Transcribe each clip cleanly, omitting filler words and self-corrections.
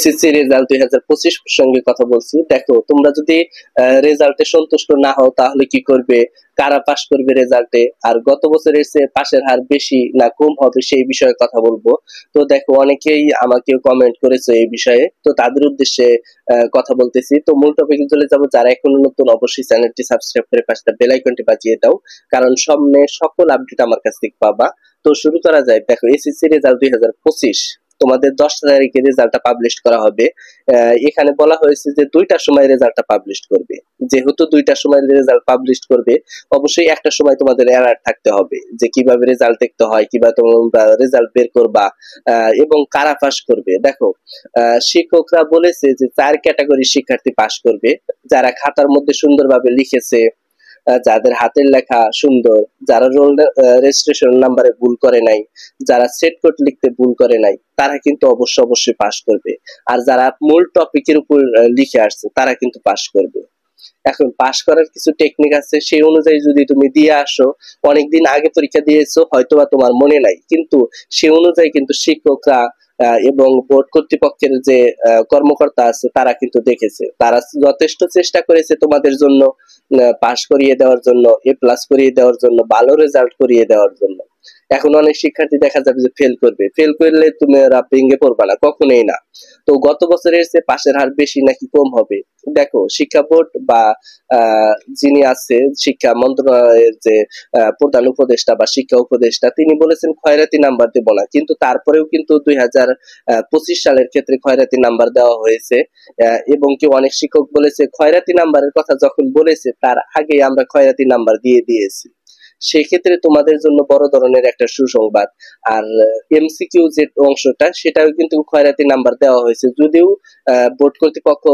SSC result 2025 প্রসঙ্গে কথা বলছি। দেখো, তোমরা যদি রেজাল্টে সন্তুষ্ট না হও তাহলে কি করবে, কারা পাস করবে রেজাল্টে, আর গত বছরের চেয়ে পাশের হার বেশি না কম হবে সেই বিষয়ে কথা বলবো। তো দেখো, অনেকেই আমাকে কমেন্ট করেছে এই বিষয়ে, তো তাদের উদ্দেশ্যে কথা বলতেছি। তো মূল টপিকে চলে যাব। যারা এখনো নতুন, অবশ্যই চ্যানেলটি সাবস্ক্রাইব করে পাশে বেল আইকনটি বাজিয়ে দাও, কারণ সামনে সকল আপডেট আমার কাছ থেকে পাবা। তো শুরু করা যায়। দেখো, এসএসসি রেজাল্ট 2025 তোমাদের 10 তারিখে রেজাল্টটা পাবলিশ করা হবে। এখানে বলা হয়েছে যে 2টার সময় রেজাল্টটা পাবলিশ করবে। যেহেতু 2টার সময় রেজাল্ট পাবলিশ করবে, অবশ্যই একটা সময় তোমাদের অ্যালার্ট থাকতে হবে যে কিভাবে রেজাল্ট দেখতে হয়, কিভাবে তোমরা রেজাল্ট বের করবা এবং কারা পাস করবে। দেখো, শিক্ষকরা বলেছে যে 4 ক্যাটাগরি শিক্ষার্থী পাস করবে। যারা খাতার মধ্যে সুন্দরভাবে লিখেছে, যাদের হাতের লেখা সুন্দর, যারা রোল রেজিস্ট্রেশন নাম্বারে ভুল করে নাই, যারা সেট কোড লিখতে ভুল করে নাই, তারা কিন্তু অবশ্যই পাস করবে। আর যারা মূল টপিকের উপর লিখে আসছে তারা কিন্তু পাস করবে। এখন পাস করার কিছু টেকনিক আছে, সেই অনুযায়ী যদি তুমি দিয়ে আসো, অনেকদিন আগে পরীক্ষা দিয়েছো, হয়তোবা তোমার মনে নাই, কিন্তু সেই অনুযায়ী কিন্তু শিক্ষকরা এবং বোর্ড কর্তৃপক্ষের যে কর্মকর্তা আছে তারা কিন্তু দেখেছে, তারা যথেষ্ট চেষ্টা করেছে তোমাদের জন্য পাস করিয়ে দেওয়ার জন্য, A+ করিয়ে দেওয়ার জন্য, ভালো রেজাল্ট করিয়ে দেওয়ার জন্য। এখন অনেক শিক্ষার্থী দেখা যাবে যে ফেল করবে, ফেল করলে তুমি ভেঙে পড়বা না, কখনোই না। তো গত বছরের চেয়ে পাশের হার বেশি নাকি কম হবে। দেখো, শিক্ষা বোর্ড বা যিনি আছে শিক্ষা মন্ত্রণালয়ের যে প্রধান উপদেষ্টা বা শিক্ষা উপদেষ্টা, তিনি বলেছেন খয়রাতি নাম্বার দেব না, কিন্তু তারপরেও কিন্তু 2025 সালের ক্ষেত্রে খয়রাতি নাম্বার দেওয়া হয়েছে। এবং কি অনেক শিক্ষক বলেছে খয়রাতি নাম্বারের কথা যখন বলেছে তার আগে আমরা খয়রাতি নাম্বার দিয়ে দিয়েছি। সেক্ষেত্রে তোমাদের জন্য বড় ধরনের একটা সুসংবাদ। আর এমসিকিউ যে অংশটা, সেটাও কিন্তু খয়রাতি নাম্বার দেওয়া হয়েছে, যদিও বোর্ড কর্তৃপক্ষ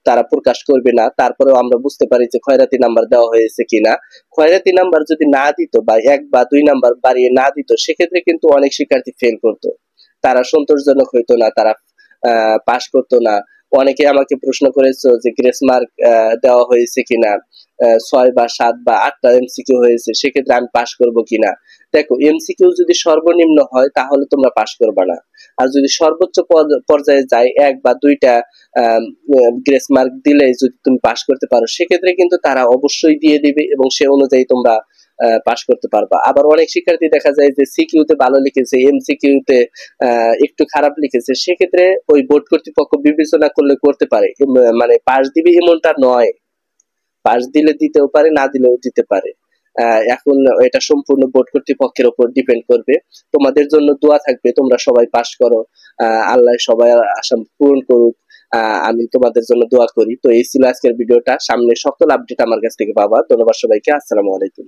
তারা প্রকাশ করবে না, তারপরেও আমরা বুঝতে পারি যে খয়রাতি নাম্বার দেওয়া হয়েছে কিনা। খয়রাতি নাম্বার যদি না দিত বা 1 বা 2 নাম্বার বাড়িয়ে না দিত, সেক্ষেত্রে কিন্তু অনেক শিক্ষার্থী ফেল করতো, তারা সন্তোষজনক হইতো না, তারা পাস করতো না। অনেকে আমাকে প্রশ্ন করেছো যে গ্রেস মার্ক দেওয়া হয়েছে কিনা, 6 বা 7 বা 8টা এমসিকিউ হয়েছে, সেক্ষেত্রে আমি পাস করব কিনা। দেখো, এমসিকিউ যদি সর্বনিম্ন হয় তাহলে তোমরা পাস করবে না, আর যদি সর্বোচ্চ পর্যায়ে যায় 1 বা 2টা গ্রেস মার্ক দিলে যদি তুমি পাস করতে পারো, সেক্ষেত্রে কিন্তু তারা অবশ্যই দিয়ে দিবে এবং সে অনুযায়ী তোমরা পাস করতে পারবা। আবার অনেক শিক্ষার্থী দেখা যায় যে সিকিউতে ভালো লিখেছে, এমসিকিউতে একটু খারাপ লিখেছে, সেক্ষেত্রে ওই বোর্ড কর্তৃপক্ষ বিবেচনা করলে করতে পারে, মানে পাস দিবে এমনটা নয়, পাস দিলে দিতেও পারে, না দিলেও দিতে পারে। এখন এটা সম্পূর্ণ বোর্ড কর্তৃপক্ষের উপর ডিপেন্ড করবে। তোমাদের জন্য দোয়া থাকবে, তোমরা সবাই পাস করো, আল্লাহ সবাই আশা পূরণ করুক। আমি তোমাদের জন্য দোয়া করি। তো এই ছিল আজকের ভিডিওটা, সামনে সকল আপডেট আমার কাছ থেকে পাবা। ধন্যবাদ সবাইকে, আসসালামু আলাইকুম।